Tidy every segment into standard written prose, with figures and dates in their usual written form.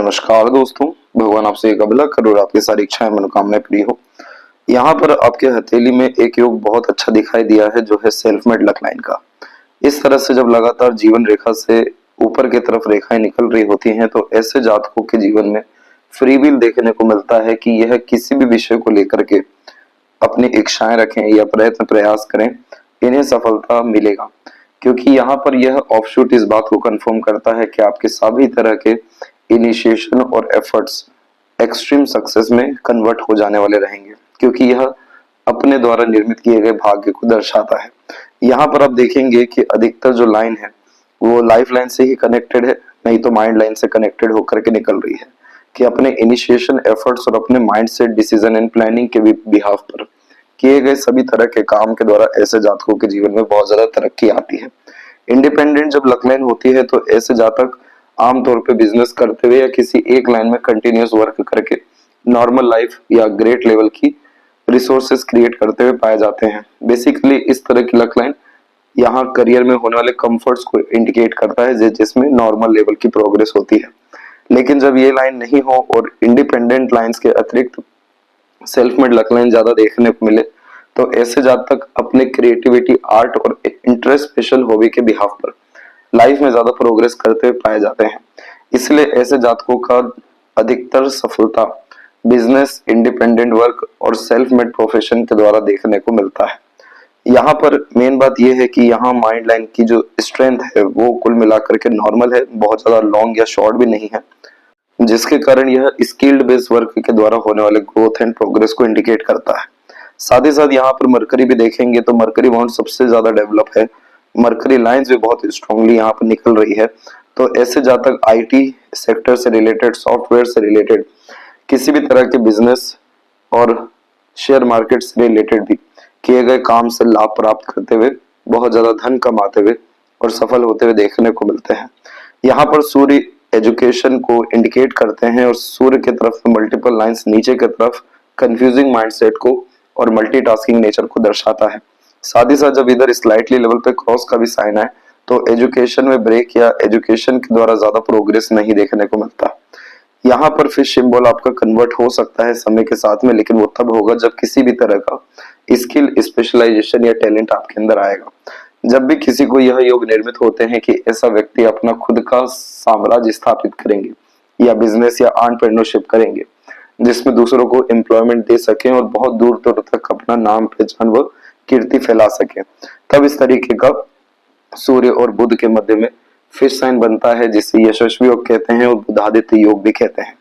नमस्कार दोस्तों, भगवान आपसे एक अबला करो और आपकी सारी इच्छाएं मनोकामनाएं पूरी हो। यहाँ पर आपके हथेली में एक योग बहुत अच्छा दिखाई दिया है जो है सेल्फ मेड लक लाइन का। इस तरह से जब लगातार जीवन रेखा से ऊपर की तरफ रेखाएं निकल रही होती हैं तो ऐसे जातकों के जीवन में फ्री विल देखने को मिलता है कि यह किसी भी विषय को लेकर के अपनी इच्छाएं रखें या प्रयत्न प्रयास करें, इन्हें सफलता मिलेगा। क्योंकि यहाँ पर यह ऑफशूट इस बात को कंफर्म करता है कि आपके सभी तरह के इनिशिएशन और एफर्ट्स एक्सट्रीम सक्सेस में कन्वर्ट हो जाने वाले रहेंगे, क्योंकि यह अपने द्वारा निर्मित किए गए भाग्य को दर्शाता है। यहाँ पर आप देखेंगे कि अधिकतर जो लाइन है वो लाइफ लाइन से ही कनेक्टेड है, नहीं तो माइंड लाइन से कनेक्टेड होकर के निकल रही है कि अपने इनिशिएशन एफर्ट्स और अपने mind set decision and planning के बिहाफ पर किए गए सभी तरह के काम के द्वारा ऐसे जातकों के जीवन में बहुत ज्यादा तरक्की आती है। इंडिपेंडेंट जब लक लाइन होती है तो ऐसे जातक आमतौर पे बिजनेस करते हुए या किसी एक लाइन में कंटिन्यूस वर्क करके नॉर्मल लाइफ या ग्रेट लेवल की रिसोर्सेज क्रिएट करते हुए पाए जाते हैं। बेसिकली इस तरह की लक लाइन यहाँ करियर में होने वाले कंफर्ट्स को इंडिकेट करता है जिसमें नॉर्मल लेवल की प्रोग्रेस होती है। लेकिन जब ये लाइन नहीं हो और इंडिपेंडेंट लाइंस के अतिरिक्त सेल्फ मेड लक लाइन ज्यादा देखने को मिले तो ऐसे जातक अपने क्रिएटिविटी, आर्ट और इंटरेस्ट, स्पेशल हॉबी के बिहाफ पर लाइफ में ज्यादा प्रोग्रेस करते हुए पाए जाते हैं। इसलिए ऐसे जातकों का अधिकतर सफलता बिजनेस, इंडिपेंडेंट वर्क और सेल्फ मेड प्रोफेशन के द्वारा देखने को मिलता है। यहाँ पर मेन बात यह है कि यहाँ माइंड लाइन की जो स्ट्रेंथ है वो कुल मिलाकर के नॉर्मल है, बहुत ज्यादा लॉन्ग या शॉर्ट भी नहीं है, जिसके कारण यह स्किल्ड बेस्ड वर्क के द्वारा होने वाले ग्रोथ एंड प्रोग्रेस को इंडिकेट करता है। साथ ही साथ यहाँ पर मरकरी भी देखेंगे तो मरकरी बाउंड सबसे ज्यादा डेवलप है, मरकरी लाइंस भी बहुत स्ट्रांगली यहाँ पर निकल रही है। तो ऐसे जातक आईटी सेक्टर से रिलेटेड, सॉफ्टवेयर से रिलेटेड, किसी भी तरह के बिजनेस और शेयर मार्केट से रिलेटेड भी किए गए काम से लाभ प्राप्त करते हुए बहुत ज्यादा धन कमाते हुए और सफल होते हुए देखने को मिलते हैं। यहाँ पर सूर्य एजुकेशन को इंडिकेट करते हैं और सूर्य की तरफ मल्टीपल लाइंस नीचे की तरफ कंफ्यूजिंग माइंडसेट को और मल्टीटास्किंग नेचर को दर्शाता है। साथ ही साथ जब इधर स्लाइटली लेवल पे क्रॉस का भी साइन है तो एजुकेशन में ब्रेक या एजुकेशन के द्वारा ज्यादा प्रोग्रेस नहीं देखने को मिलता। यहाँ पर फिश सिंबल आपका कन्वर्ट हो सकता है समय के साथ में, लेकिन वो तब होगा जब किसी भी तरह का स्किल, स्पेशलाइजेशन या टैलेंट आपके अंदर आएगा। जब भी किसी को यह योग निर्मित होते हैं कि ऐसा व्यक्ति अपना खुद का साम्राज्य स्थापित करेंगे या बिजनेस या एंटरप्रेन्योरशिप करेंगे जिसमें दूसरों को एम्प्लॉयमेंट दे सके और बहुत दूर दूर तक अपना नाम, पहचान व कीर्ति फैला सके, तब इस तरीके का सूर्य और बुध के मध्य में फिश साइन बनता है जिसे यशस्वी योग कहते हैं और बुधादित्य योग भी कहते हैं।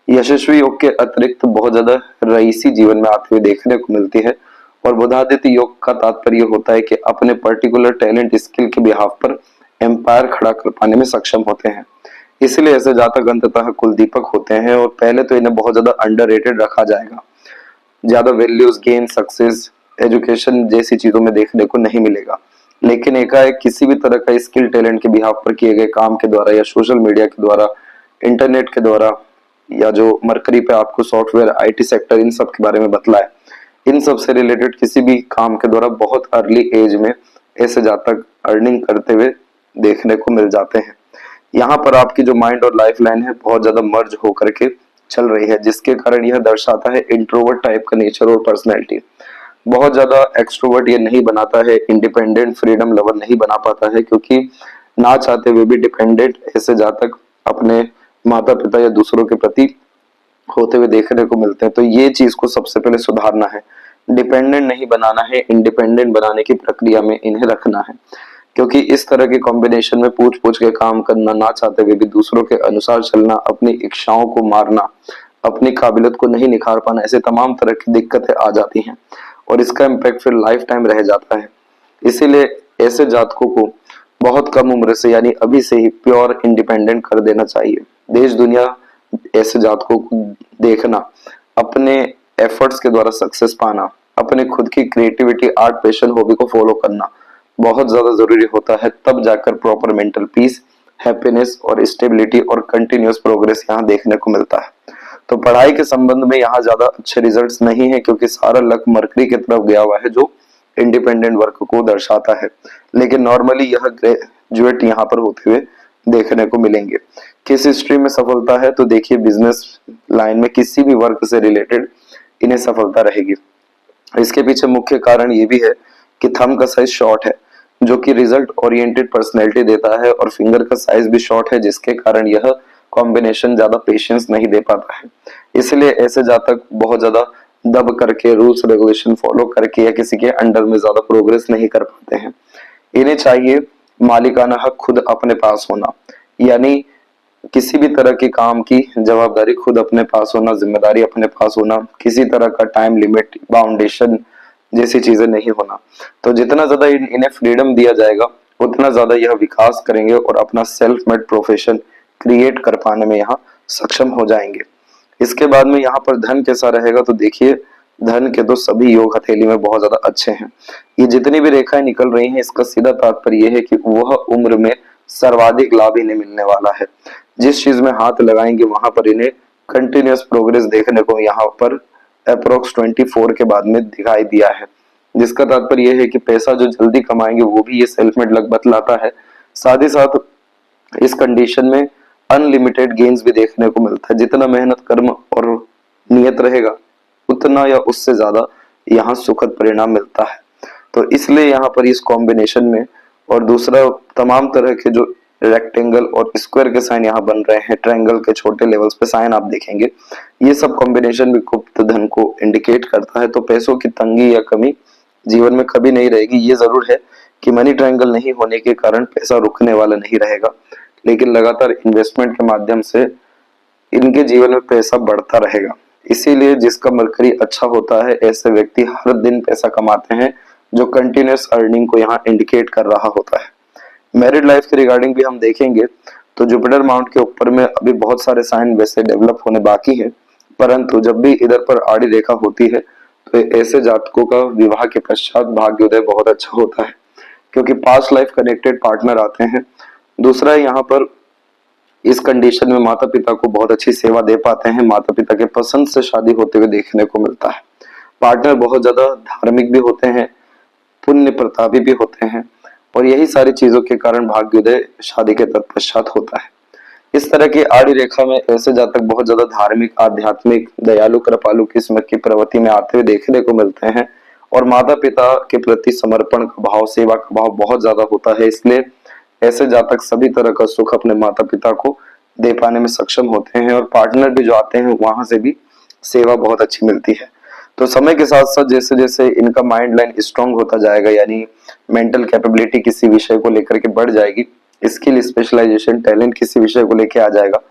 यशस्वी योग के अतिरिक्त बहुत ज्यादा रईसी जीवन में आते हुए देखने को मिलती है और बुधादित्य योग का तात्पर्य होता है कि अपने पर्टिकुलर टैलेंट, स्किल के बिहाफ पर एम्पायर खड़ा कर पाने में सक्षम होते हैं। इसलिए ऐसे जातक अंततः कुलदीपक होते हैं और पहले तो इन्हें बहुत ज्यादा अंडररेटेड रखा जाएगा, ज्यादा वैल्यूज, गेन, सक्सेस, एजुकेशन जैसी चीजों में देखने को नहीं मिलेगा। लेकिन एकाएक किसी भी तरह का स्किल, टैलेंट के बिहाफ पर किए गए काम के द्वारा या सोशल मीडिया के द्वारा, इंटरनेट के द्वारा, या जो मरकरी पे आपको सॉफ्टवेयर, आईटी सेक्टर, इन सब के बारे में बतलाए, इन सब से रिलेटेड किसी भी काम के द्वारा बहुत अर्ली एज में ऐसे जातक अर्निंग करते हुए देखने को मिल जाते हैं। यहाँ पर आपकी जो माइंड और लाइफ लाइन है बहुत ज्यादा मर्ज होकर के चल रही है, जिसके कारण यह दर्शाता है इंट्रोवर्ट टाइप का नेचर और पर्सनैलिटी। बहुत ज्यादा एक्सट्रोवर्ट ये नहीं बनाता है, इंडिपेंडेंट, फ्रीडम लवर नहीं बना पाता है, क्योंकि ना चाहते हुए भी डिपेंडेंट ऐसे जातक अपने माता पिता या दूसरों के प्रति होते हुए देखने को मिलते हैं। तो ये चीज को सबसे पहले सुधारना है, डिपेंडेंट नहीं बनाना है, इंडिपेंडेंट बनाने की प्रक्रिया में इन्हें रखना है। क्योंकि इस तरह के कॉम्बिनेशन में पूछ पूछ के काम करना, ना चाहते हुए भी दूसरों के अनुसार चलना, अपनी इच्छाओं को मारना, अपनी काबिलियत को नहीं निखार पाना, ऐसे तमाम तरह की दिक्कतें आ जाती हैं और इसका इम्पैक्ट फिर लाइफ टाइम रह जाता है। इसीलिए ऐसे जातकों को बहुत कम उम्र से, यानी अभी से ही प्योर इंडिपेंडेंट कर देना चाहिए। देश दुनिया ऐसे जातकों को देखना, अपने एफर्ट्स के द्वारा सक्सेस पाना, अपने खुद की क्रिएटिविटी, आर्ट, पैशन, हॉबी को फॉलो करना बहुत ज्यादा जरूरी होता है। तब जाकर प्रॉपर मेंटल पीस, हैप्पीनेस और स्टेबिलिटी और कंटिन्यूअस प्रोग्रेस यहाँ देखने को मिलता है। तो पढ़ाई के संबंध में यहाँ ज्यादा अच्छे रिजल्ट्स नहीं है, क्योंकि सारा लक मरकरी की तरफ गया हुआ है जो इंडिपेंडेंट वर्क को दर्शाता है। लेकिन नॉर्मली यह ग्रेजुएट यहाँ पर होते हुए देखने को मिलेंगे। किस स्ट्रीम में सफलता है, तो देखिए बिजनेस लाइन में किसी भी वर्क से रिलेटेड इन्हें सफलता रहेगी। इसके पीछे मुख्य कारण ये भी है कि थंब का साइज शॉर्ट है, जो कि रिजल्ट ओरिएंटेड पर्सनैलिटी देता है, और फिंगर का साइज भी शॉर्ट है, जिसके कारण यह कॉम्बिनेशन ज्यादा पेशेंस नहीं दे पाता है। इसलिए ऐसे जातक बहुत ज्यादा दब करके रूल्स रेगुलेशन फॉलो करके या किसी के अंडर में ज्यादा प्रोग्रेस नहीं कर पाते हैं। इन्हें चाहिए मालिकाना हक खुद अपने पास होना, यानी किसी भी तरह के काम की जवाबदारी खुद अपने पास होना, जिम्मेदारी अपने पास होना, किसी तरह का टाइम लिमिट बाउंडेशन जैसी चीजें नहीं होना। तो जितना ज्यादा इन्हें फ्रीडम दिया जाएगा उतना ज्यादा यह विकास करेंगे और अपना सेल्फ मेड प्रोफेशन क्रिएट कर पाने में यहाँ सक्षम हो जाएंगे। इसके बाद में यहाँ पर धन कैसा रहेगा, तो देखिए धन के तो सभी योग हथेली में बहुत ज्यादा अच्छे हैं। ये जितनी भी रेखाएं निकल रही हैं, इसका सीधा तात्पर्य यह है कि वह उम्र में सर्वाधिक लाभ इन्हें मिलने वाला है। जिस चीज में हाथ लगाएंगे वहां पर इन्हें कंटिन्यूअस प्रोग्रेस देखने को यहाँ पर अप्रोक्स 24 के बाद में दिखाई दिया है। जिसका तात्पर्य यह है कि पैसा जो जल्दी कमाएंगे वो भी ये सेल्फ मेड लक बतलाता है। साथ ही साथ इस कंडीशन में अनलिमिटेड गेन्स भी देखने को मिलता है। जितना मेहनत कर्म और नियत रहेगा उतना या उससे ज्यादा यहाँ सुखद परिणाम मिलता है। तो इसलिए यहाँ पर इस कॉम्बिनेशन में, और दूसरा तमाम तरह के जो रेक्टेंगल और स्क्वायर के साइन यहाँ बन रहे हैं, ट्रायंगल के छोटे लेवल्स पे साइन आप देखेंगे, ये सब कॉम्बिनेशन भी गुप्त धन को इंडिकेट करता है। तो पैसों की तंगी या कमी जीवन में कभी नहीं रहेगी। ये जरूर है कि मनी ट्रायंगल नहीं होने के कारण पैसा रुकने वाला नहीं रहेगा, लेकिन लगातार इन्वेस्टमेंट के माध्यम से इनके जीवन में पैसा बढ़ता रहेगा। इसीलिए जिसका मरकरी अच्छा होता है, ऐसे व्यक्ति हर दिन पैसा कमाते हैं, जो कंटिन्यूअस अर्निंग को यहाँ इंडिकेट कर रहा होता है। मैरिड लाइफ के रिगार्डिंग भी हम देखेंगे तो जुपिटर माउंट के ऊपर में अभी बहुत सारे साइन वैसे डेवलप होने बाकी है, परंतु जब भी इधर पर आड़ी रेखा होती है तो ऐसे जातकों का विवाह के पश्चात भाग्योदय बहुत अच्छा होता है, क्योंकि पास्ट लाइफ कनेक्टेड पार्टनर आते हैं। दूसरा यहाँ पर इस कंडीशन में माता पिता को बहुत अच्छी सेवा दे पाते हैं, माता पिता के पसंद से शादी होते हुए देखने को मिलता है। पार्टनर बहुत ज्यादा धार्मिक भी होते हैं, पुण्य प्रतापी भी होते हैं, और यही सारी चीजों के कारण भाग्योदय शादी के तत्पश्चात होता है। इस तरह की आड़ी रेखा में ऐसे जातक बहुत ज्यादा धार्मिक, आध्यात्मिक, दयालु, कृपालु किस्म की प्रवृत्ति में आते हुए देखने को मिलते हैं, और माता पिता के प्रति समर्पण का भाव, सेवा का भाव बहुत ज्यादा होता है। इसलिए ऐसे जातक सभी तरह का सुख अपने माता पिता को दे पाने में सक्षम होते हैं, और पार्टनर भी जो आते हैं वहां से भी सेवा बहुत अच्छी मिलती है। तो समय के साथ साथ जैसे जैसे इनका माइंड लाइन स्ट्रांग होता जाएगा, यानी मेंटल कैपेबिलिटी किसी विषय को लेकर के बढ़ जाएगी, स्किल, स्पेशलाइजेशन, टैलेंट किसी विषय को लेकर आ जाएगा,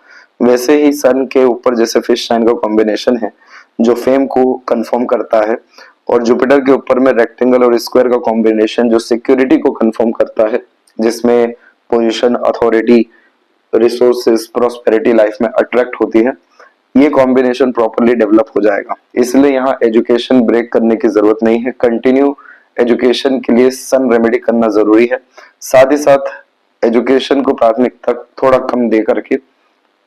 वैसे ही सन के ऊपर जैसे फिश साइन का कॉम्बिनेशन है जो फेम को कंफर्म करता है, और जुपिटर के ऊपर में रेक्टेंगल और स्क्वायर का कॉम्बिनेशन जो सिक्योरिटी को कंफर्म करता है, जिसमें position, authority, resources, prosperity life में अट्रैक्ट होती है, ये कॉम्बिनेशन प्रॉपर्ली डेवलप हो जाएगा। इसलिए यहाँ एजुकेशन ब्रेक करने की जरूरत नहीं है, कंटिन्यू एजुकेशन के लिए सन रेमेडी करना जरूरी है। साथ ही साथ एजुकेशन को प्राथमिकता थोड़ा कम दे करके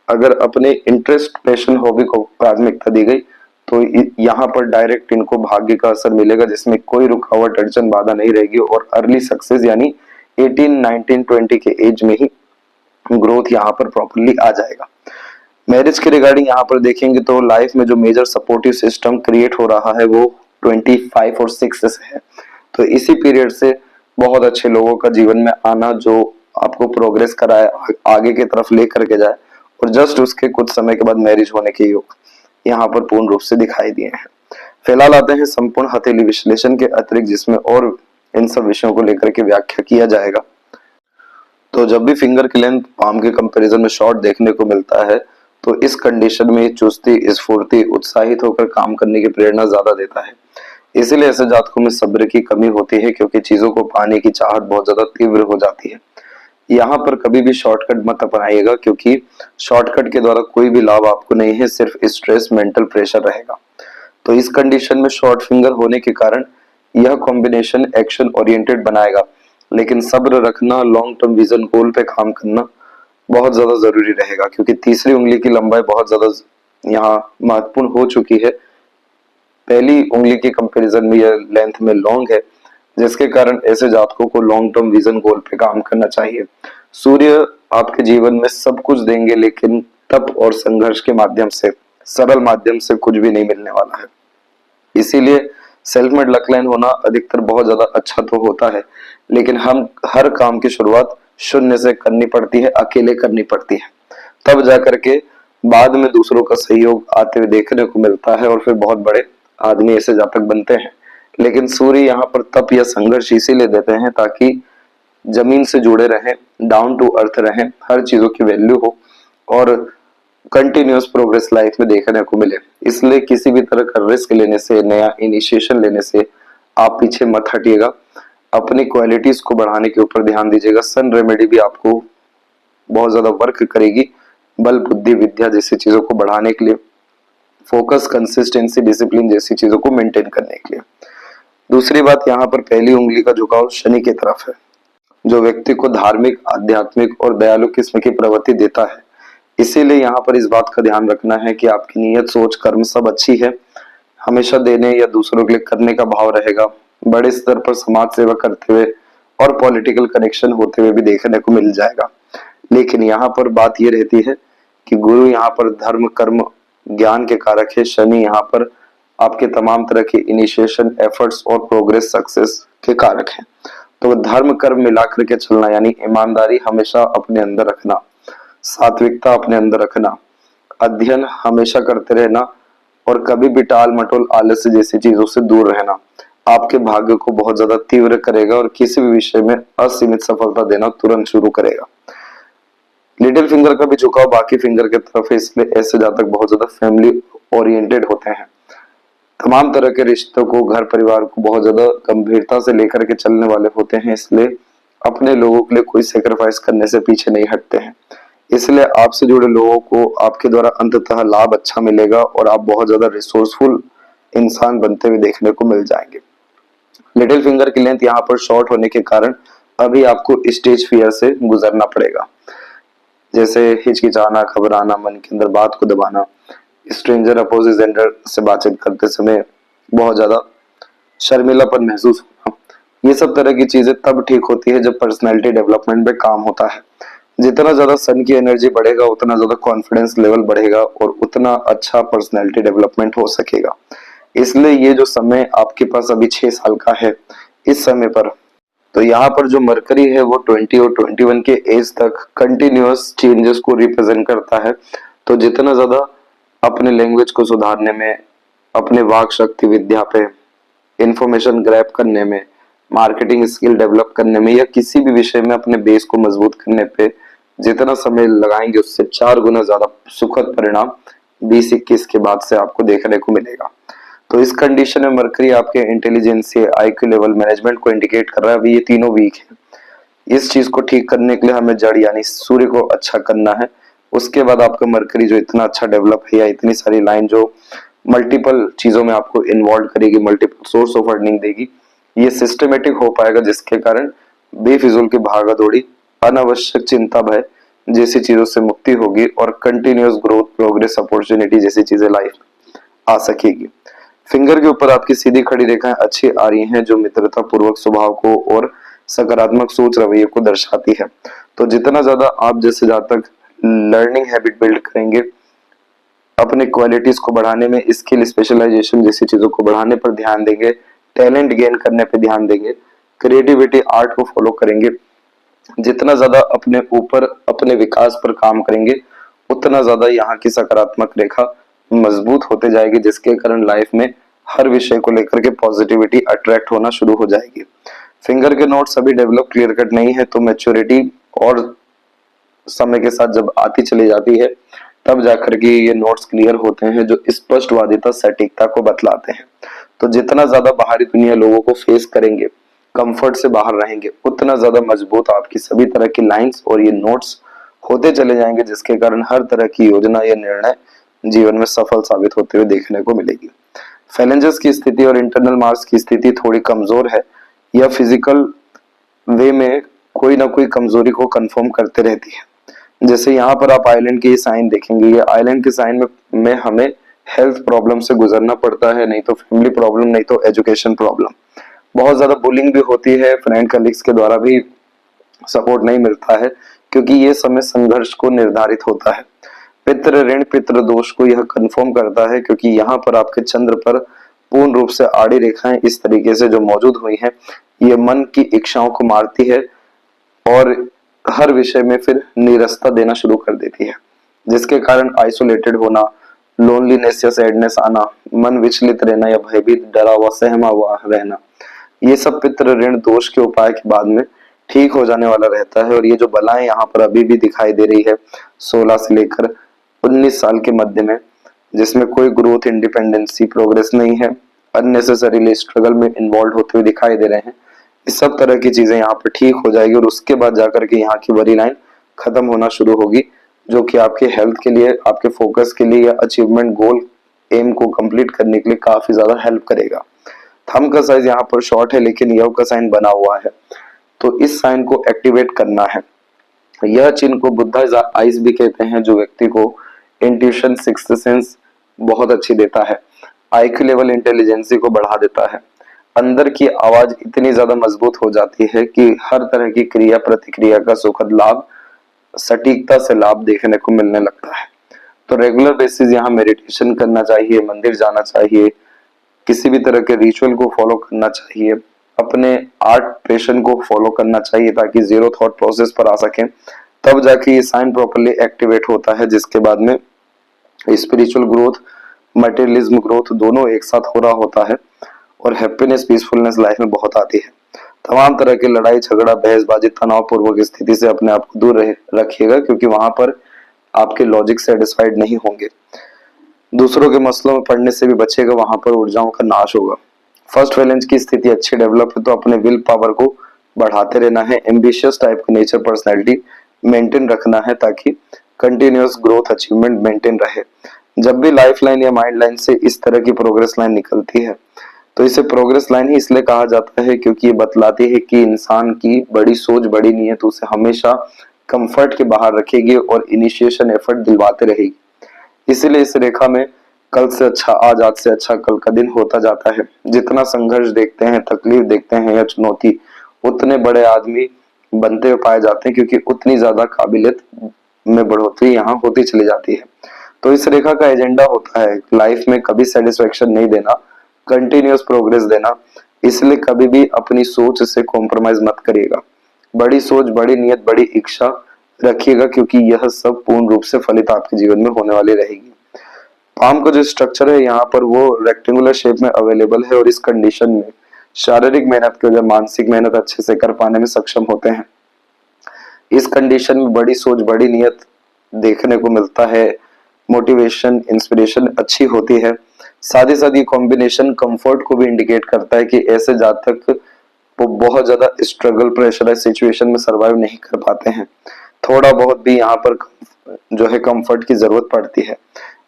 अगर अपने इंटरेस्ट, पैशन, हॉबी को प्राथमिकता दी गई तो यहाँ पर डायरेक्ट इनको भाग्य का असर मिलेगा, जिसमें कोई रुकावट, अड़चन, बाधा नहीं रहेगी, और अर्ली सक्सेस यानी 18, 19, 20 के एज में ही ग्रोथ यहाँ पर प्रॉपर्ली आ जाएगा। मैरिज के रिगार्डिंग यहाँ पर देखेंगे तो लाइफ में जो मेजर सपोर्टिव सिस्टम क्रिएट हो रहा है वो 25 और 6 से है। तो इसी पीरियड से बहुत अच्छे लोगों का जीवन में आना, जो आपको प्रोग्रेस कराए, आगे की तरफ ले करके जाए, और जस्ट उसके कुछ समय के बाद मैरिज होने के योग यहाँ पर पूर्ण रूप से दिखाई दिए हैं। फिलहाल आते हैं संपूर्ण हथेली विश्लेषण के अतिरिक्त, जिसमें और इन सब विषयों को लेकर के व्याख्या किया जाएगा। तो जब भी फिंगर की लेंथ पाम के कंपैरिजन में शॉर्ट देखने को मिलता है तो इस कंडीशन में चुस्ती, स्फूर्ति, उत्साहित होकर काम करने की प्रेरणा ज्यादा देता है। इसीलिए ऐसे जातकों में सब्र की कमी होती है, क्योंकि चीजों को पाने की चाहत बहुत ज्यादा तीव्र हो जाती है। यहाँ पर कभी भी शॉर्टकट मत अपनाइएगा, क्योंकि शॉर्टकट के द्वारा कोई भी लाभ आपको नहीं है, सिर्फ स्ट्रेस, मेंटल प्रेशर रहेगा। तो इस कंडीशन में शॉर्ट फिंगर होने के कारण यह कॉम्बिनेशन एक्शन ओरिएंटेड बनाएगा, लेकिन सब्र रखना, लॉन्ग टर्म विजन, गोल पे काम करना बहुत ज्यादा जरूरी रहेगा, क्योंकि तीसरी उंगली की लंबाई बहुत ज्यादा यहाँ महत्वपूर्ण हो चुकी है। पहली उंगली के कंपैरिजन में यह लेंथ में लॉन्ग है, जिसके कारण ऐसे जातकों को लॉन्ग टर्म विजन, गोल पे काम करना चाहिए। सूर्य आपके जीवन में सब कुछ देंगे, लेकिन तप और संघर्ष के माध्यम से, सरल माध्यम से कुछ भी नहीं मिलने वाला है। इसीलिए सेल्फ मेड लकलाइन होना अधिकतर बहुत ज्यादा अच्छा तो होता है, लेकिन हम हर काम की शुरुआत शून्य से करनी पड़ती है, अकेले करनी पड़ती है। तब जाकर के बाद में दूसरों का सहयोग आते हुए देखने को मिलता है और फिर बहुत बड़े आदमी ऐसे जातक बनते हैं। लेकिन सूर्य यहाँ पर तप या संघर्ष इसीलिए देते हैं ताकि जमीन से जुड़े रहें, डाउन टू अर्थ रहें, हर चीजों की वैल्यू हो और कंटिन्यूअस प्रोग्रेस लाइफ में देखने को मिले। इसलिए किसी भी तरह का रिस्क लेने से, नया इनिशिएशन लेने से आप पीछे मत हटिएगा। अपनी क्वालिटीज को बढ़ाने के ऊपर ध्यान दीजिएगा। सन रेमेडी भी आपको बहुत ज्यादा वर्क करेगी बल, बुद्धि, विद्या जैसी चीजों को बढ़ाने के लिए, फोकस, कंसिस्टेंसी, डिसिप्लिन जैसी चीजों को मेंटेन करने के लिए। दूसरी बात, यहाँ पर पहली उंगली का झुकाव शनि की तरफ है, जो व्यक्ति को धार्मिक, आध्यात्मिक और दयालु किस्म की प्रवृत्ति देता है। इसीलिए यहाँ पर इस बात का ध्यान रखना है कि आपकी नीयत, सोच, कर्म सब अच्छी है। हमेशा देने या दूसरों के लिए करने का भाव रहेगा। बड़े स्तर पर समाज सेवा करते हुए और पॉलिटिकल कनेक्शन होते हुए भी देखने को मिल जाएगा। लेकिन यहाँ पर बात ये रहती है कि गुरु यहाँ पर धर्म, कर्म, ज्ञान के कारक है। शनि यहाँ पर आपके तमाम तरह के इनिशिएशन, एफर्ट्स और प्रोग्रेस, सक्सेस के कारक हैं। तो धर्म, कर्म मिलाकर के चलना, यानी ईमानदारी हमेशा अपने अंदर रखना, सात्विकता अपने अंदर रखना, अध्ययन हमेशा करते रहना और कभी भी टाल मटोल, आलस्य जैसी चीजों से दूर रहना आपके भाग्य को बहुत ज्यादा तीव्र करेगा और किसी भी विषय में असीमित सफलता देना तुरंत शुरू करेगा। लिटिल फिंगर का भी झुकाव बाकी फिंगर की तरफ है, इसलिए ऐसे जातक बहुत ज्यादा फैमिली ओरिएंटेड होते हैं। तमाम तरह के रिश्तों को, घर परिवार को बहुत ज्यादा गंभीरता से लेकर के चलने वाले होते हैं, इसलिए अपने लोगों के लिए कोई सेक्रीफाइस करने से पीछे नहीं हटते हैं। इसलिए आपसे जुड़े लोगों को आपके द्वारा अंततः लाभ अच्छा मिलेगा और आप बहुत ज्यादा रिसोर्सफुल इंसान बनते हुए देखने को मिल जाएंगे। लिटिल फिंगर की लेंथ यहाँ पर शॉर्ट होने के कारण अभी आपको स्टेज फियर से गुजरना पड़ेगा, जैसे हिचकिचाना, घबराना, मन के अंदर बात को दबाना, स्ट्रेंजर, अपोजिट जेंडर से बातचीत करते समय बहुत ज्यादा शर्मिलापन महसूस होना। ये सब तरह की चीजें तब ठीक होती है जब पर्सनैलिटी डेवलपमेंट पे काम होता है। जितना ज्यादा सन की एनर्जी बढ़ेगा उतना ज्यादा कॉन्फिडेंस लेवल बढ़ेगा और उतना अच्छा पर्सनैलिटी डेवलपमेंट हो सकेगा। इसलिए ये जो समय आपके पास अभी 6 साल का है, इस समय पर तो यहाँ पर जो मरकरी है वो 20 और 21 के एज तक कंटिन्यूअस चेंजेस को रिप्रेजेंट करता है। तो जितना ज्यादा अपने लैंग्वेज को सुधारने में, अपने वाक शक्ति, विद्या पे, इंफॉर्मेशन ग्रैब करने में, मार्केटिंग स्किल डेवलप करने में या किसी भी विषय में अपने बेस को मजबूत करने पे जितना समय लगाएंगे उससे 4 गुना ज्यादा सुखद परिणाम 20-21 के बाद से आपको देखने को मिलेगा। तो इस कंडीशन में मरकरी आपके इंटेलिजेंस, आईक्यू लेवल, मैनेजमेंट को इंडिकेट कर रहा है। अभी ये तीनों वीक है। इस चीज को ठीक करने के लिए हमें जड़ यानी सूर्य को अच्छा करना है। उसके बाद आपका मरकरी जो इतना अच्छा डेवलप है या इतनी सारी लाइन जो मल्टीपल चीजों में आपको इन्वॉल्व करेगी, मल्टीपल सोर्स ऑफ अर्निंग देगी, ये सिस्टमेटिक हो पाएगा, जिसके कारण बेफिजूल की भागा दौड़ी, अनावश्यक चिंता, भय जैसी चीजों से मुक्ति होगी और कंटिन्यूअस ग्रोथ, प्रोग्रेस, अपॉर्चुनिटी जैसी चीजें लाइफ आ सकेगी। फिंगर के ऊपर आपकी सीधी खड़ी रेखाएं अच्छी आ रही हैं, जो मित्रता पूर्वक स्वभाव को और सकारात्मक सोच रवैये को दर्शाती है। तो जितना ज्यादा आप जैसे जातक लर्निंग हैबिट बिल्ड करेंगे, अपने क्वालिटीज को बढ़ाने में, स्किल, स्पेशलाइजेशन जैसी चीजों को बढ़ाने पर ध्यान देंगे, टैलेंट गेन करने पर ध्यान देंगे, क्रिएटिविटी, आर्ट को फॉलो करेंगे, जितना ज्यादा अपने ऊपर, अपने विकास पर काम करेंगे, उतना ज्यादा यहाँ की सकारात्मक रेखा मजबूत होते जाएगी, जिसके कारण लाइफ में हर विषय को लेकर के पॉजिटिविटी अट्रैक्ट होना शुरू हो जाएगी। फिंगर के नोट्स अभी डेवलप क्लियर कट नहीं है, तो मैच्योरिटी और समय के साथ जब आती चली जाती है तब जाकर के ये नोट्स क्लियर होते हैं, जो स्पष्टवादिता, सटीकता को बतलाते हैं। तो जितना ज्यादा बाहरी दुनिया लोगों को फेस करेंगे, कंफर्ट से बाहर रहेंगे, उतना ज्यादा मजबूत आपकी सभी तरह की लाइंस और ये नोट्स होते चले जाएंगे, जिसके कारण हर तरह की योजना या निर्णय जीवन में सफल साबित होते हुए देखने को मिलेगी। फैलेंजेस की स्थिति और इंटरनल मार्क्स की स्थिति थोड़ी कमजोर है, या फिजिकल वे में कोई ना कोई कमजोरी को कंफर्म करते रहती है। जैसे यहाँ पर आप आइलैंड के साइन देखेंगे, ये आइलैंड के साइन में हमें हेल्थ प्रॉब्लम से गुजरना पड़ता है, नहीं तो फैमिली प्रॉब्लम, नहीं तो एजुकेशन प्रॉब्लम। बहुत ज्यादा बुलिंग भी होती है, फ्रेंड कलीग्स के द्वारा भी सपोर्ट नहीं मिलता है, क्योंकि ये समय संघर्ष को निर्धारित होता है। पितृ ऋण पितृ दोष को यह कंफर्म करता है, क्योंकि यहाँ पर आपके चंद्र पर पूर्ण रूप से आड़ी रेखाएं इस तरीके से जो मौजूद हुई हैं, ये मन की इच्छाओं को मारती है और हर विषय में फिर नीरसता देना शुरू कर देती है, जिसके कारण आइसोलेटेड होना, लोनलीनेस या सैडनेस आना, मन विचलित रहना या भयभीत, डरा हुआ, सहमा हुआ रहना, ये सब पितृ ऋण दोष के उपाय के बाद में ठीक हो जाने वाला रहता है। और ये जो बलाएं यहाँ पर अभी भी दिखाई दे रही है 16 से लेकर 19 साल के मध्य में, जिसमें कोई ग्रोथ, इंडिपेंडेंसी, प्रोग्रेस नहीं है, अननेसेसरीली स्ट्रगल में इन्वॉल्व होते हुए दिखाई दे रहे हैं, इस सब तरह की चीजें यहाँ पर ठीक हो जाएगी और उसके बाद जाकर के यहाँ की वरी लाइन खत्म होना शुरू होगी, जो कि आपके हेल्थ के लिए, आपके फोकस के लिए या अचीवमेंट गोल एम को कंप्लीट करने के लिए काफी ज्यादा हेल्प करेगा। थंब का साइज यहाँ पर शॉर्ट है, लेकिन यव का साइन बना हुआ है, तो इस साइन को एक्टिवेट करना है। यह चिन्ह को बुद्धा आइज भी कहते हैं, जो व्यक्ति को इंट्यूशन, सिक्स्थ सेंस बहुत अच्छी देता है, आईक्यू लेवल, इंटेलिजेंसी को बढ़ा देता है। अंदर की आवाज इतनी ज्यादा मजबूत हो जाती है कि हर तरह की क्रिया प्रतिक्रिया का सुखद लाभ, सटीकता से लाभ देखने को मिलने लगता है। तो रेगुलर बेसिस यहाँ मेडिटेशन करना चाहिए, मंदिर जाना चाहिए, किसी भी तरह के रिचुअल को फॉलो करना चाहिए, अपने आर्ट पैशन को फॉलो करना चाहिए, ताकि जीरो थॉट प्रोसेस पर आ सके, तब जाके ये साइन प्रॉपर्ली एक्टिवेट होता है, जिसके बाद में स्पिरिचुअल ग्रोथ, मटेरियलिज्म ग्रोथ दोनों एक साथ हो रहा होता है और हैप्पीनेस, पीसफुलनेस लाइफ में बहुत आती है। तमाम तरह की लड़ाई झगड़ा, बहसबाजी, तनावपूर्वक स्थिति से अपने आप को दूर रखिएगा, क्योंकि वहां पर आपके लॉजिक सेटिस्फाइड नहीं होंगे। दूसरों के मसलों में पड़ने से भी बचेगा, वहां पर ऊर्जाओं का नाश होगा। फर्स्ट वैलेंस की स्थिति अच्छी डेवलप है, तो अपने विल पावर को बढ़ाते रहना है। एम्बिशियस टाइप का नेचर, पर्सनैलिटी मेंटेन रखना है, ताकि कंटिन्यूअस ग्रोथ, अचीवमेंट मेंटेन रहे। जब भी लाइफ लाइन या माइंड लाइन से इस तरह की प्रोग्रेस लाइन निकलती है, तो इसे प्रोग्रेस लाइन ही इसलिए कहा जाता है क्योंकि ये बतलाती है कि इंसान की बड़ी सोच, बड़ी नीयत उसे हमेशा कंफर्ट के बाहर रखेगी और इनिशिएशन एफर्ट दिलवाते रहेगी। इसीलिए इस रेखा में कल से अच्छा आज, आज से अच्छा कल का दिन होता जाता है। जितना संघर्ष देखते हैं, तकलीफ देखते हैं या चुनौती, उतने बड़े आदमी बनते हुए पाए जाते हैं, क्योंकि उतनी ज्यादा काबिलियत में बढ़ोतरी यहाँ होती चली जाती है। तो इस रेखा का एजेंडा होता है लाइफ में कभी सेटिस्फेक्शन नहीं देना, कंटिन्यूअस प्रोग्रेस देना। इसलिए कभी भी अपनी सोच से कॉम्प्रोमाइज मत करिएगा। बड़ी सोच, बड़ी नियत, बड़ी इच्छा रखिएगा, क्योंकि यह सब पूर्ण रूप से फलित आपके जीवन में होने वाली रहेगी। पाम का जो स्ट्रक्चर है यहाँ पर वो रेक्टेंगुलर शेप में अवेलेबल है, और इस कंडीशन में शारीरिक मेहनत के वजह मानसिक मेहनत अच्छे से कर पाने में सक्षम होते हैं। इस कंडीशन में बड़ी सोच, बड़ी नियत देखने को मिलता है, मोटिवेशन, इंस्पिरेशन अच्छी होती है। साथ ही साथ ये कॉम्बिनेशन कंफर्ट को भी इंडिकेट करता है कि ऐसे जातक वो बहुत ज्यादा स्ट्रगल, प्रेशराइज सिचुएशन में सरवाइव नहीं कर पाते हैं। थोड़ा बहुत भी यहाँ पर जो है कंफर्ट की जरूरत पड़ती है।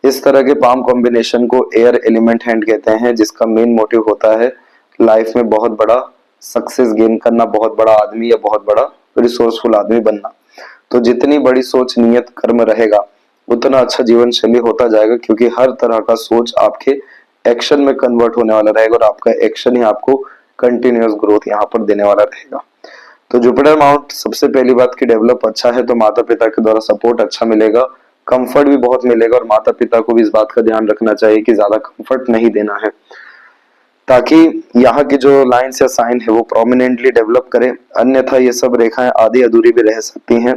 इस तरह के पाम कॉम्बिनेशन को एयर एलिमेंट हैंड कहते हैं, जिसका मेन मोटिव होता है लाइफ में बहुत बड़ा सक्सेस गेन करना, बहुत बड़ा आदमी या बहुत बड़ा रिसोर्सफुल आदमी बनना। तो जितनी बड़ी सोच, नियत, कर्म रहेगा, उतना अच्छा जीवन शैली होता जाएगा, क्योंकि हर तरह का सोच आपके एक्शन में कन्वर्ट होने वाला रहेगा और आपका एक्शन ही आपको कंटिन्यूअस ग्रोथ यहाँ पर देने वाला रहेगा। तो जुपिटर माउंट, सबसे पहली बात की डेवलप अच्छा है, तो माता पिता के द्वारा सपोर्ट अच्छा मिलेगा, कंफर्ट भी बहुत मिलेगा, और माता पिता को भी इस बात का ध्यान रखना चाहिए कि ज्यादा कंफर्ट नहीं देना है, ताकि यहाँ की जो लाइन्स या साइन है वो प्रोमिनेंटली डेवलप करें। अन्यथा ये सब रेखाएं आधी अधूरी भी रह सकती हैं,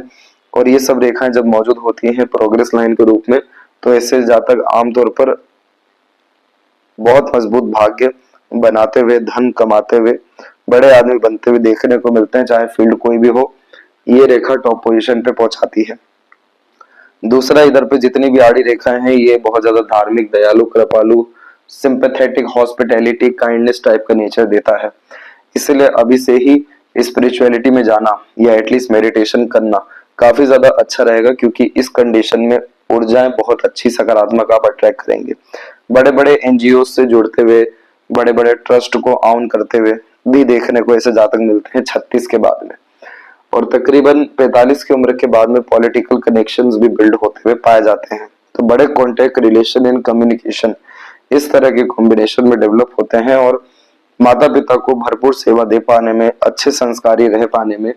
और ये सब रेखाएं जब मौजूद होती हैं प्रोग्रेस लाइन के रूप में, तो ऐसे जातक आमतौर पर बहुत मजबूत भाग्य बनाते हुए, धन कमाते हुए, बड़े आदमी बनते हुए देखने को मिलते हैं, चाहे फील्ड कोई भी हो। ये रेखा टॉप पोजीशन पे पहुंचाती है। दूसरा, इधर पे जितनी भी आड़ी रेखाएं हैं, ये बहुत ज्यादा धार्मिक, दयालु, कृपालु, सिंपैथेटिक, हॉस्पिटैलिटी, काइंडनेस टाइप का नेचर देता है। इसलिए अभी से ही स्पिरिचुअलिटी में जाना या एटलीस्ट मेडिटेशन करना काफी ज्यादा अच्छा रहेगा, क्योंकि इस कंडीशन में ऊर्जाएं बहुत अच्छी सकारात्मक आप अट्रैक्ट करेंगे। बड़े बड़े एनजीओ से जुड़ते हुए, बड़े बड़े ट्रस्ट को ऑन करते हुए भी देखने को ऐसे जातक मिलते हैं 36 के बाद में, और तकरीबन 45 की उम्र के बाद में पॉलिटिकल कनेक्शंस भी बिल्ड होते हुए पाए जाते हैं। तो बड़े कॉन्टेक्ट, रिलेशन एंड कम्युनिकेशन इस तरह के कॉम्बिनेशन में डेवलप होते हैं, और माता पिता को भरपूर सेवा दे पाने में, अच्छे संस्कारी रह पाने में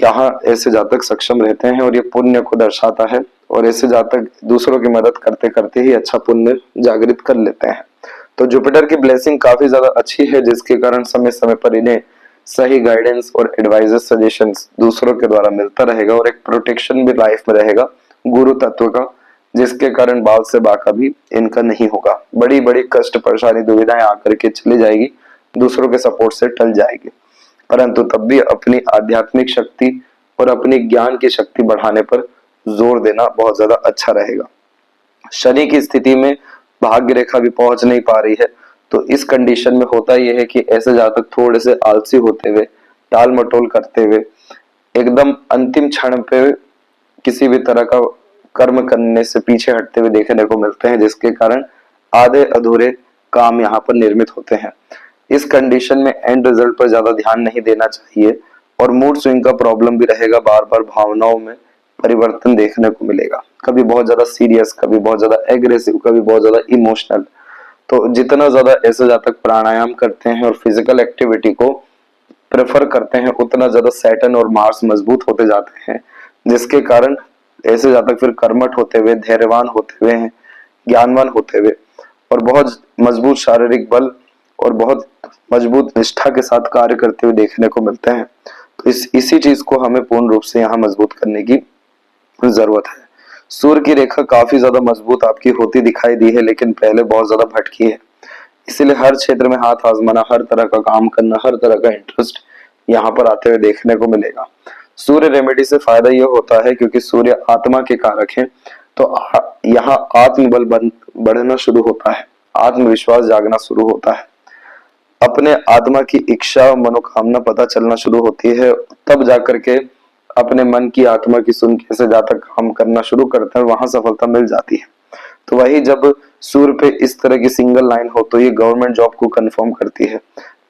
यहाँ ऐसे जातक सक्षम रहते हैं और ये पुण्य को दर्शाता है, और ऐसे जातक दूसरों की मदद करते करते ही अच्छा पुण्य जागृत कर लेते हैं। तो जुपिटर की ब्लेसिंग काफी ज्यादा अच्छी है, जिसके कारण समय समय पर इन्हें सही गाइडेंस और एडवाइजेस सजेशंस दूसरों के द्वारा मिलता रहेगा, और एक प्रोटेक्शन भी लाइफ में रहेगा गुरु तत्व का, जिसके कारण बाल से बाका भी इनका नहीं होगा। बड़ी बड़ी कष्ट परेशानी दुविधाएं आकर के चली जाएगी, दूसरों के सपोर्ट से टल जाएगी, परंतु तब भी अपनी आध्यात्मिक शक्ति और अपनी ज्ञान की शक्ति बढ़ाने पर जोर देना बहुत ज्यादा अच्छा रहेगा। शनि की स्थिति में भाग्य रेखा भी पहुंच नहीं पा रही है, तो इस कंडीशन में होता यह है कि ऐसे जातक थोड़े से आलसी होते हुए, टाल मटोल करते हुए, एकदम अंतिम क्षण पे किसी भी तरह का कर्म करने से पीछे हटते हुए देखने को मिलते हैं, जिसके कारण आधे अधूरे काम यहाँ पर निर्मित होते हैं। इस कंडीशन में एंड रिजल्ट पर ज्यादा ध्यान नहीं देना चाहिए, और मूड स्विंग का प्रॉब्लम भी रहेगा, बार बार भावनाओं में परिवर्तन देखने को मिलेगा, कभी बहुत ज्यादा सीरियस, कभी बहुत ज्यादा एग्रेसिव, कभी बहुत ज्यादा इमोशनल। तो जितना ज्यादा ऐसे जातक प्राणायाम करते हैं और फिजिकल एक्टिविटी को प्रेफर करते हैं, उतना ज्यादा सैटर्न और मार्स मजबूत होते जाते हैं, जिसके कारण ऐसे जातक फिर कर्मठ होते हुए, धैर्यवान होते हुए, ज्ञानवान होते हुए और बहुत मजबूत शारीरिक बल और बहुत मजबूत निष्ठा के साथ कार्य करते हुए देखने को मिलते हैं। तो इसी चीज को हमें पूर्ण रूप से यहाँ मजबूत करने की जरूरत है। सूर्य की रेखा काफी ज्यादा मजबूत आपकी होती दिखाई दी है, लेकिन पहले बहुत ज्यादा भटकी है, इसीलिए हर क्षेत्र में हाथ आजमाना, हर तरह का काम करना, हर तरह का इंटरेस्ट यहाँ पर आते हुए देखने को मिलेगा। सूर्य रेमेडी से फायदा यह होता है क्योंकि सूर्य आत्मा के कारक है, तो यहाँ आत्मबल बढ़ना शुरू होता है, आत्मविश्वास जागना शुरू होता है, अपने आत्मा की इच्छा मनोकामना पता चलना शुरू होती है, तब जाकर के अपने मन की आत्मा की सुन के ऐसे जाकर काम करना शुरू करते हैं, वहां सफलता मिल जाती है। तो वही जब सूर्य पे इस तरह की सिंगल लाइन हो तो ये गवर्नमेंट जॉब को कंफर्म करती है,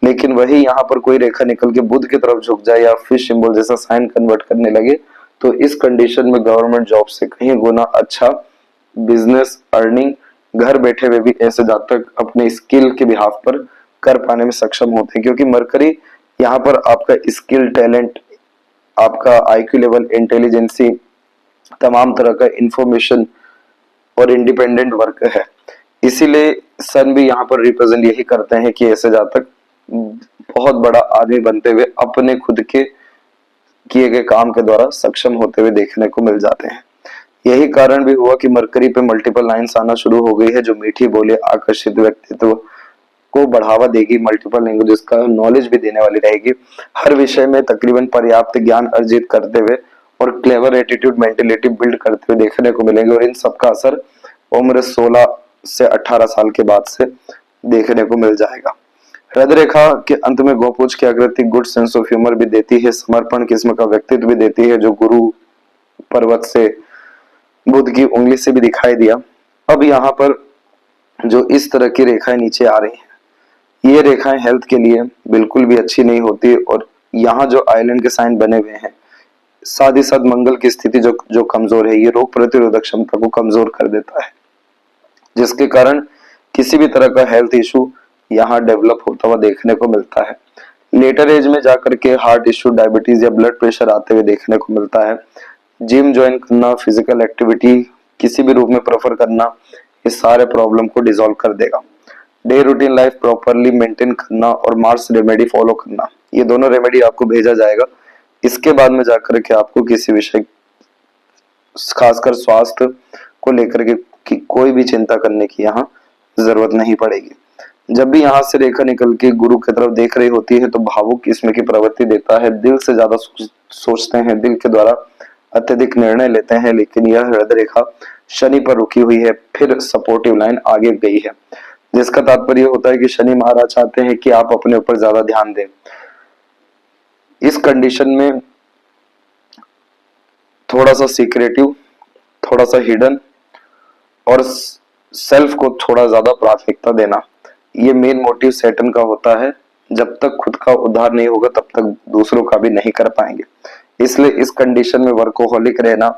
लेकिन वही यहाँ पर कोई रेखा निकल के बुध की तरफ झुक जाए या फिश सिंबल जैसा साइन कन्वर्ट करने लगे, तो इस कंडीशन में गवर्नमेंट जॉब से कहीं गुना अच्छा बिजनेस अर्निंग घर बैठे हुए भी ऐसे जातक अपने स्किल के बिहाफ पर कर पाने में सक्षम होते हैं, क्योंकि मरकरी यहाँ पर आपका स्किल, टैलेंट, आपका आईक्यू लेवल, इंटेलिजेंसी, तमाम तरह का इंफॉर्मेशन और इंडिपेंडेंट वर्क है। इसीलिए सन भी यहाँ पर रिप्रेजेंट यही करते हैं कि ऐसे जातक बहुत बड़ा आदमी बनते हुए अपने खुद के किए गए काम के द्वारा सक्षम होते हुए देखने को मिल जाते हैं। यही कारण भी हुआ कि मरकरी पे मल्टीपल लाइन्स आना शुरू हो गई है, जो मीठी बोली, आकर्षित व्यक्तित्व को बढ़ावा देगी, मल्टीपल लैंग्वेजेस का नॉलेज भी देने वाली रहेगी, हर विषय में तकरीबन पर्याप्त ज्ञान अर्जित करते हुए और क्लेवर एटीट्यूड, मेंटेलिटी बिल्ड करते हुए देखने को मिलेंगे, और इन सबका असर उम्र 16 से 18 साल के बाद से देखने को मिल जाएगा। हृदय रेखा के अंत में गोपूज की आकृति गुड सेंस ऑफ ह्यूमर भी देती है, समर्पण किस्म का व्यक्तित्व भी देती है, जो गुरु पर्वत से बुध की उंगली से भी दिखाई दिया। अब यहाँ पर जो इस तरह की रेखाएं नीचे आ रही हैं, ये रेखाएं हेल्थ के लिए बिल्कुल भी अच्छी नहीं होती, और यहाँ जो आइलैंड के साइन बने हुए हैं, साथ ही साथ मंगल की स्थिति जो कमजोर है, ये रोग प्रतिरोधक क्षमता को कमजोर कर देता है, जिसके कारण किसी भी तरह का हेल्थ इशू यहाँ डेवलप होता हुआ देखने को मिलता है। लेटर एज में जाकर के हार्ट इशू, डायबिटीज या ब्लड प्रेशर आते हुए देखने को मिलता है। जिम ज्वाइन करना, फिजिकल एक्टिविटी किसी भी रूप में प्रेफर करना, ये सारे प्रॉब्लम को डिसॉल्व कर देगा। Day routine life properly maintain करना और मार्स रेमेडी फॉलो करना, ये दोनों रेमेडी आपको भेजा जाएगा। इसके बाद में जाकर के आपको किसी विषय, खासकर स्वास्थ्य को लेकर के कोई भी चिंता करने की यहाँ जरूरत नहीं पड़ेगी। जब भी यहाँ से रेखा निकल के गुरु की तरफ देख रही होती है तो भावुक किस्म की प्रवृत्ति देता है, दिल से ज्यादा सोचते हैं, दिल के द्वारा अत्यधिक निर्णय लेते हैं, लेकिन यह हृदय रेखा शनि पर रुकी हुई है, फिर सपोर्टिव लाइन आगे गई है, जिसका तात्पर्य होता है कि शनि महाराज चाहते हैं कि आप अपने ऊपर ज्यादा ध्यान दें। इस कंडीशन में थोड़ा सा सीक्रेटिव, थोड़ा सा हिडन और सेल्फ को थोड़ा ज्यादा प्राथमिकता देना, ये मेन मोटिव सैटर्न का होता है। जब तक खुद का उद्धार नहीं होगा तब तक दूसरों का भी नहीं कर पाएंगे, इसलिए इस कंडीशन में वर्कोहोलिक रहना,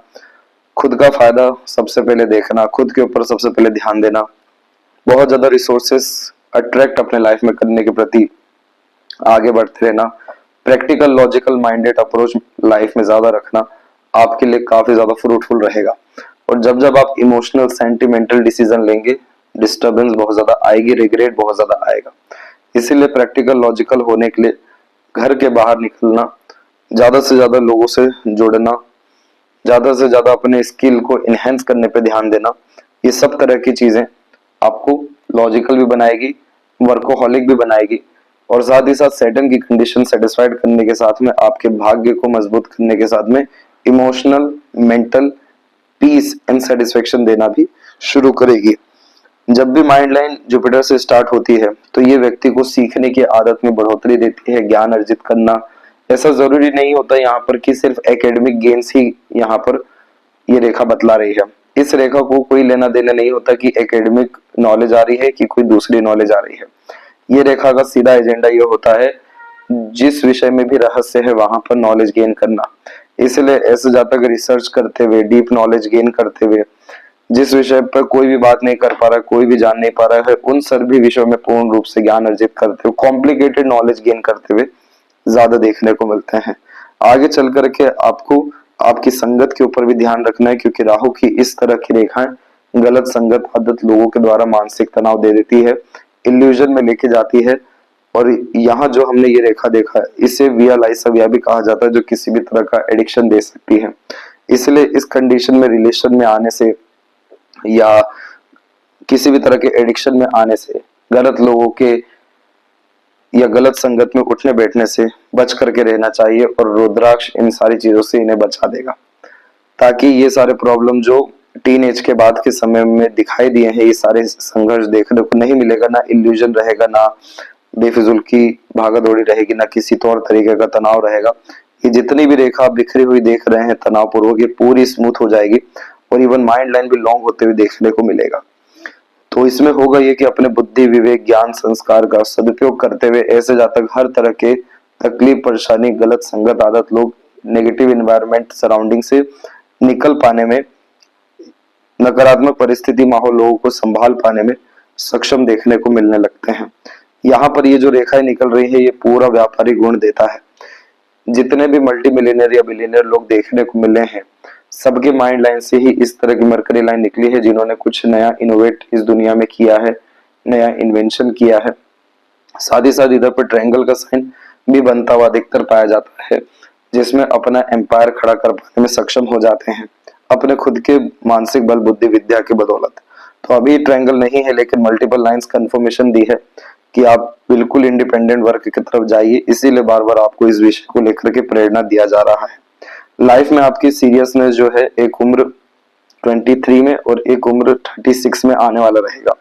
खुद का फायदा सबसे पहले देखना, खुद के ऊपर सबसे पहले ध्यान देना, बहुत ज्यादा रिसोर्सेस अट्रैक्ट अपने लाइफ में करने के प्रति आगे बढ़ते रहना, practical logical minded approach life में ज्यादा रखना आपके लिए काफी ज्यादा फ्रूटफुल रहेगा। और जब जब आप इमोशनल सेंटिमेंटल डिसीजन लेंगे, डिस्टर्बेंस बहुत ज्यादा आएगी, रिग्रेट बहुत ज्यादा आएगा। इसीलिए प्रैक्टिकल लॉजिकल होने के लिए घर के बाहर निकलना, ज्यादा से ज्यादा लोगों से जुड़ना, ज्यादा से ज्यादा अपने स्किल को इनहेंस करने पे ध्यान देना, ये सब तरह की चीजें आपको लॉजिकल भी बनाएगी, वर्कोहॉलिक भी बनाएगी, और साथ ही साथ सैटर्न की कंडीशन सेटिस्फाइड करने के साथ में आपके भाग्य को मजबूत करने के साथ में emotional mental peace and satisfaction देना भी शुरू करेगी। जब भी माइंड लाइन जुपिटर से स्टार्ट होती है तो ये व्यक्ति को सीखने की आदत में बढ़ोतरी देती है, ज्ञान अर्जित करना। ऐसा जरूरी नहीं होता यहाँ पर कि सिर्फ एकेडमिक गेन्स ही यहाँ पर ये रेखा बतला रही है। इस रेखा को कोई लेना देना नहीं होता कि एकेडमिक नॉलेज आ रही है कि कोई दूसरी नॉलेज आ रही है। ये रेखा का सीधा एजेंडा ये होता है जिस विषय में भी रहस्य है वहां पर नॉलेज गेन करना। इसलिए ऐसे जातक रिसर्च करते हुए, डीप नॉलेज गेन करते हुए, जिस विषय पर कोई भी बात नहीं कर पा रहा, कोई भी जान नहीं पा रहा है, उन सभी विषयों में पूर्ण रूप से ज्ञान अर्जित करते हुए, कॉम्प्लिकेटेड नॉलेज गेन करते हुए ज्यादा देखने को मिलते हैं। आगे चल करके आपको आपकी संगत के ऊपर भी ध्यान रखना है, क्योंकि राहु की इस तरह की रेखाएं गलत संगत आदत लोगों के द्वारा मानसिक तनाव दे देती है, इल्यूजन में लेके जाती है। और यहाँ जो हमने ये रेखा देखा है इसे विया लाइसविया भी कहा जाता है, जो किसी भी तरह का एडिक्शन दे सकती है। इसलिए इस कंडीशन में रिलेशन में आने से या किसी भी तरह के एडिक्शन में आने से, गलत लोगों के या गलत संगत में उठने बैठने से बच करके रहना चाहिए। और रुद्राक्ष इन सारी चीजों से इन्हें बचा देगा, ताकि ये सारे प्रॉब्लम जो टीन एज के बाद के समय में दिखाई दिए हैं, ये सारे संघर्ष देखने को नहीं मिलेगा। ना इल्यूजन रहेगा, ना बेफिजुल की भागा दौड़ी रहेगी, ना किसी तौर तरीके का तनाव रहेगा। ये जितनी भी रेखा आप बिखरी हुई देख रहे हैं तनाव पूर्वक, ये पूरी स्मूथ हो जाएगी और इवन माइंड लाइन भी लॉन्ग होते हुए देखने को मिलेगा। तो इसमें होगा ये कि अपने बुद्धि, विवेक, ज्ञान, संस्कार का सदुपयोग करते हुए ऐसे जातक हर तरह के तकलीफ, परेशानी, गलत संगत, आदत, लोग, नेगेटिव एनवायरनमेंट, सराउंडिंग से निकल पाने में, नकारात्मक परिस्थिति, माहौल, लोगों को संभाल पाने में सक्षम देखने को मिलने लगते हैं। यहाँ पर ये जो रेखाएं निकल रही है ये पूरा व्यापारी गुण देता है। जितने भी मल्टी मिलियनर या बिलियनर लोग देखने को मिले हैं, सबके माइंड लाइन से ही इस तरह की मरकरी लाइन निकली है, जिन्होंने कुछ नया इनोवेट इस दुनिया में किया है, नया इन्वेंशन किया है। साथ ही साथ इधर पर ट्रायंगल का साइन भी बनता हुआ अधिकतर पाया जाता है, जिसमें अपना एम्पायर खड़ा कर पाने में सक्षम हो जाते हैं अपने खुद के मानसिक बल, बुद्धि, विद्या के बदौलत। तो अभी ट्रायंगल नहीं है, लेकिन मल्टीपल लाइंस कंफर्मेशन दी है कि आप बिल्कुल इंडिपेंडेंट वर्क की तरफ जाइए। इसीलिए बार बार आपको इस विषय को लेकर के प्रेरणा दिया जा रहा है। लाइफ में आपकी सीरियसनेस जो है एक उम्र 23 में और एक उम्र 36 में आने वाला रहेगा।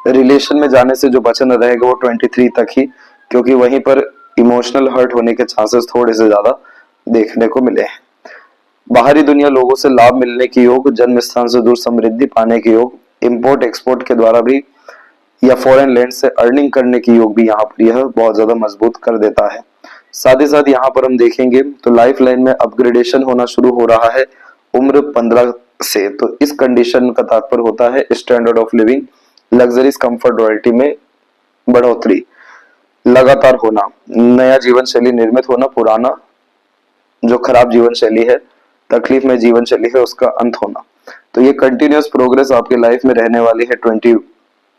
रिलेशन में जाने से जो वचन रहेगा वो 23 तक ही, क्योंकि वहीं पर इमोशनल हर्ट होने के चांसेस थोड़े से ज्यादा देखने को मिले हैं। बाहरी दुनिया, लोगों से लाभ मिलने के योग, जन्म स्थान से दूर समृद्धि पाने के योग, इंपोर्ट एक्सपोर्ट के द्वारा भी या फॉरेन लैंड से अर्निंग करने के योग भी यहाँ पर यह बहुत ज्यादा मजबूत कर देता है। साथ ही साथ यहाँ पर हम देखेंगे तो लाइफ लाइन में अपग्रेडेशन होना शुरू हो रहा है उम्र 15 से। तो इस कंडीशन का तात्पर्य होता है standard of living, luxuries, comfort, royalty में बढ़ोतरी लगातार होना, नया जीवन शैली निर्मित होना, पुराना जो खराब जीवन शैली है, तकलीफ में जीवन शैली है, उसका अंत होना। तो ये कंटिन्यूअस प्रोग्रेस आपकी लाइफ में रहने वाली है 20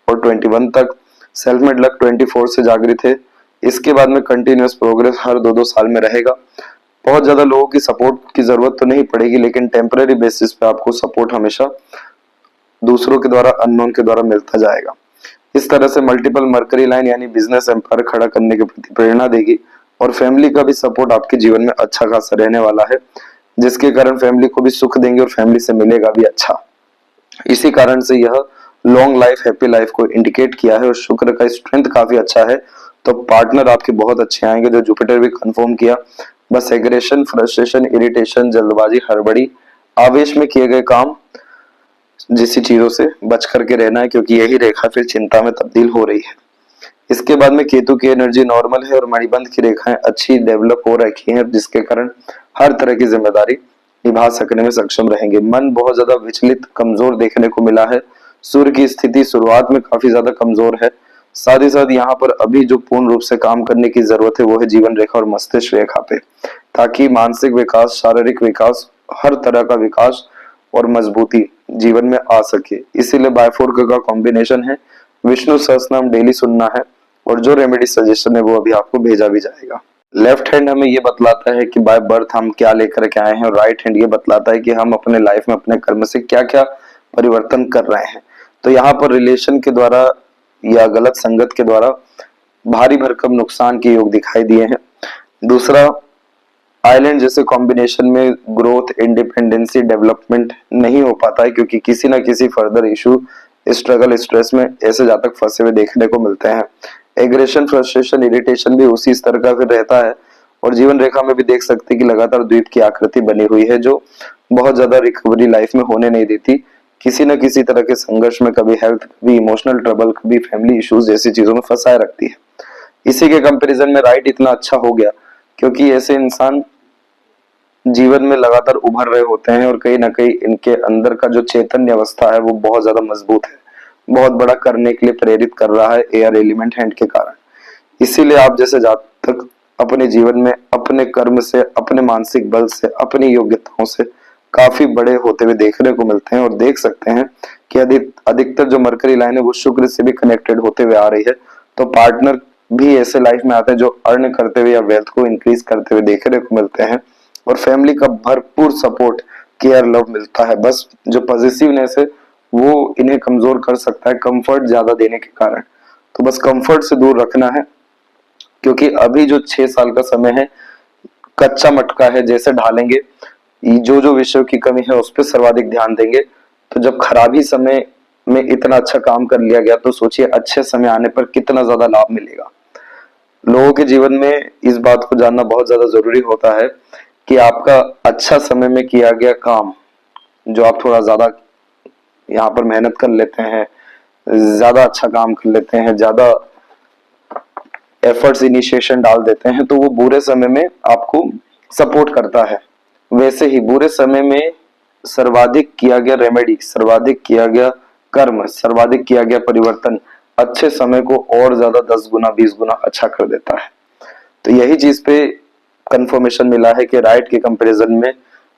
और 21 तक। सेल्फ मेड लक 24 से जागृत है। इसके बाद में कंटिन्यूअस प्रोग्रेस हर 2-2 साल में रहेगा। बहुत ज्यादा लोगों की सपोर्ट की जरूरत तो नहीं पड़ेगी, लेकिन टेम्पररी बेसिस पे आपको सपोर्ट हमेशा दूसरों के द्वारा, अननोन के द्वारा मिलता जाएगा। इस तरह से मल्टीपल मरकरी लाइन यानी बिजनेस एम्पायर खड़ा करने के प्रति प्रेरणा देगी और फैमिली का भी सपोर्ट आपके जीवन में अच्छा खासा रहने वाला है, जिसके कारण फैमिली को भी सुख देंगे और फैमिली से मिलेगा भी अच्छा। इसी कारण से यह लॉन्ग लाइफ, हैप्पी लाइफ को इंडिकेट किया है। और शुक्र का स्ट्रेंथ काफी अच्छा है, तो पार्टनर आपके बहुत अच्छे आएंगे, जो जुपिटर भी कंफर्म किया। बस एग्रेशन, फ्रस्ट्रेशन, इरिटेशन, जल्दबाजी, हड़बड़ी, आवेश में किए गए काम जैसी चीजों से बच करके रहना है, क्योंकि यही रेखा फिर चिंता में तब्दील हो रही है। इसके बाद में केतु की एनर्जी नॉर्मल है और मणिबंध की रेखाएं अच्छी डेवलप हो रखी हैं, जिसके कारण हर तरह की जिम्मेदारी निभा सकने में सक्षम रहेंगे। मन बहुत ज्यादा विचलित, कमजोर देखने को मिला है। सूर्य की स्थिति शुरुआत में काफी ज्यादा कमजोर है, साथ ही साथ यहाँ पर अभी जो पूर्ण रूप से काम करने की जरूरत है वो है जीवन रेखा और मस्तिष्क रेखा पे, ताकि मानसिक विकास, शारीरिक विकास, हर तरह का विकास और मजबूती जीवन में आ सके। इसीलिए बायफोर का कॉम्बिनेशन है। विष्णु सहस्त्रनाम डेली सुनना है और जो रेमेडी सजेशन है वो अभी आपको भेजा भी जाएगा। लेफ्ट हैंड हमें ये बतलाता है कि बाय बर्थ हम क्या लेकर के आए हैं, और राइट हैंड ये बतलाता है कि हम अपने लाइफ में अपने कर्म से क्या क्या परिवर्तन कर रहे हैं। तो यहाँ पर रिलेशन के द्वारा या गलत संगत के द्वारा भारी भरकम नुकसान के योग दिखाई दिए हैं। दूसरा, आइलैंड जैसे कॉम्बिनेशन में ग्रोथ, इंडिपेंडेंसी, डेवलपमेंट नहीं हो पाता है, क्योंकि किसी ना किसी फर्दर इशू, स्ट्रगल, स्ट्रेस में ऐसे जातक फंसे हुए देखने को मिलते हैं। एग्रेशन, फ्रस्ट्रेशन, इरिटेशन भी उसी स्तर का फिर रहता है। और जीवन रेखा में भी देख सकते हैं कि लगातार द्वीप की आकृति बनी हुई है, जो बहुत ज्यादा रिकवरी लाइफ में होने नहीं देती। किसी न किसी तरह के संघर्ष में, कभी हेल्थ, कभी इमोशनल ट्रबल, कभी फैमिली इश्यूज जैसी चीजों में फंसाए रखती है। इसी के कंपैरिजन में राइट इतना अच्छा हो गया क्योंकि ऐसे इंसान जीवन में लगातार उभर रहे होते हैं और कहीं ना कहीं इनके अंदर का जो चैतन्य अवस्था है वो बहुत ज्यादा मजबूत है, बहुत बड़ा करने के लिए प्रेरित कर रहा है एयर एलिमेंट हैंड के कारण। इसीलिए आप जैसे जातक अपने जीवन में अपने कर्म से, अपने मानसिक बल से, अपनी योग्यताओं से काफी बड़े होते हुए देखने को मिलते हैं। और देख सकते हैं कि अधिकतर जो मरकरी लाइन है वो शुक्र से भी कनेक्टेड होते हुए आ रही है। तो पार्टनर भी ऐसे लाइफ में आते हैं जो अर्न करते हुए या वेल्थ को इंक्रीज करते हुए देखने को मिलते हैं। और फैमिली का भरपूर सपोर्ट, केयर, लव मिलता है। बस जो पॉजिटिवनेस है वो इन्हें कमजोर कर सकता है कंफर्ट ज्यादा देने के कारण। तो बस कंफर्ट से दूर रखना है, क्योंकि अभी जो 6 साल का समय है कच्चा मटका है, जैसे ढालेंगे, जो जो विषयों की कमी है उस पर सर्वाधिक ध्यान देंगे। तो जब खराबी समय में इतना अच्छा काम कर लिया गया तो सोचिए अच्छे समय आने पर कितना ज्यादा लाभ मिलेगा। लोगों के जीवन में इस बात को जानना बहुत ज्यादा जरूरी होता है कि आपका अच्छा समय में किया गया काम, जो आप थोड़ा ज्यादा यहाँ पर मेहनत कर लेते हैं, ज्यादा अच्छा काम कर लेते हैं, ज्यादा एफर्ट्स, इनिशिएशन डाल देते हैं, तो वो बुरे समय में आपको सपोर्ट करता है। वैसे ही बुरे समय में सर्वाधिक किया गया रेमेडी, सर्वाधिक किया गया कर्म, सर्वाधिक किया गया परिवर्तन अच्छे समय को और ज्यादा 10 गुना 20 गुना अच्छा कर देता है। तो यही चीज पे कंफर्मेशन मिला है कि राइट के कंपैरिजन में,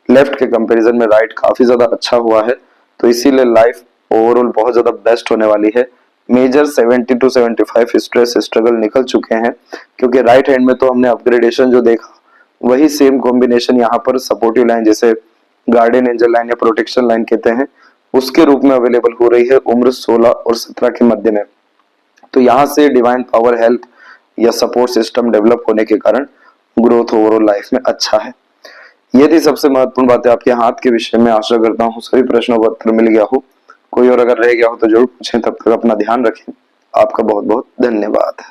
लेफ्ट के कंपैरिजन में राइट काफी ज्यादा अच्छा हुआ है। तो इसीलिए लाइफ ओवरऑल बहुत ज्यादा बेस्ट होने वाली है। मेजर 70 to 75 स्ट्रेस, स्ट्रगल निकल चुके हैं, क्योंकि राइट हैंड में तो हमने अपग्रेडेशन जो देखा वही सेम कॉम्बिनेशन यहाँ पर सपोर्टिव लाइन, जैसे गार्डियन एंजल लाइन या प्रोटेक्शन लाइन कहते हैं, उसके रूप में अवेलेबल हो रही है उम्र 16 और 17 के मध्य में। तो यहाँ से डिवाइन पावर, हेल्प या सपोर्ट सिस्टम डेवलप होने के कारण ग्रोथ ओवरऑल लाइफ में अच्छा है। ये थी सबसे महत्वपूर्ण बातें आपके हाथ के विषय में। आशा करता हूँ सभी प्रश्नों का उत्तर मिल गया हो। कोई और अगर रह गया हो तो जरूर पूछें। तब तक अपना ध्यान रखें। आपका बहुत बहुत धन्यवाद।